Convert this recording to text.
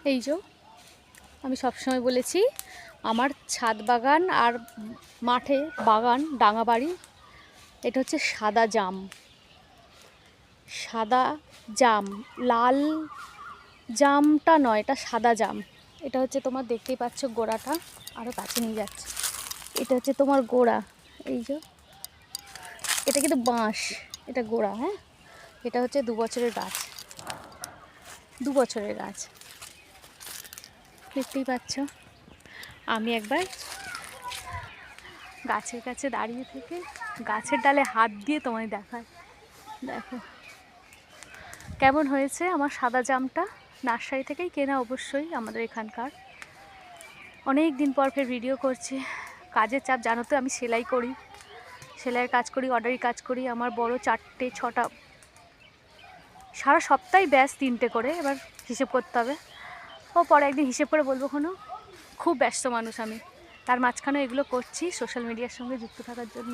এই যে আমি সবসময় বলেছি আমার ছাদ বাগান আর মাঠে বাগান ডাঙা বাড়ি, এটা হচ্ছে সাদা জাম। সাদা জাম, লাল জামটা নয়, এটা সাদা জাম। এটা হচ্ছে তোমার, দেখতেই পাচ্ছ গোড়াটা, আরও কাছে নিয়ে যাচ্ছে। এটা হচ্ছে তোমার গোড়া, এই যে এটা কিন্তু বাঁশ, এটা গোড়া। হ্যাঁ, এটা হচ্ছে 2 বছরের গাছ, 2 বছরের গাছ, দেখতেই পাচ্ছ। আমি একবার গাছের কাছে দাঁড়িয়ে থেকে গাছের ডালে হাত দিয়ে তোমায় দেখাই। দেখো কেমন হয়েছে আমার সাদা জামটা, নার্সারি থেকেই কেনা অবশ্যই, আমাদের এখানকার। অনেক দিন পর ফের ভিডিও করছি, কাজের চাপ জানো তো, আমি সেলাই করি, সেলাইয়ের কাজ করি, অর্ডারি কাজ করি। আমার বড় 4টে 6টা, সারা সপ্তাহে ব্যাস 3টে করে, এবার হিসেব করতে হবে। ও পরে একদিন হিসেব করে বলবো। কোনো খুব ব্যস্ত মানুষ আমি, তার মাঝখানে এগুলো করছি সোশ্যাল মিডিয়ার সঙ্গে যুক্ত থাকার জন্য।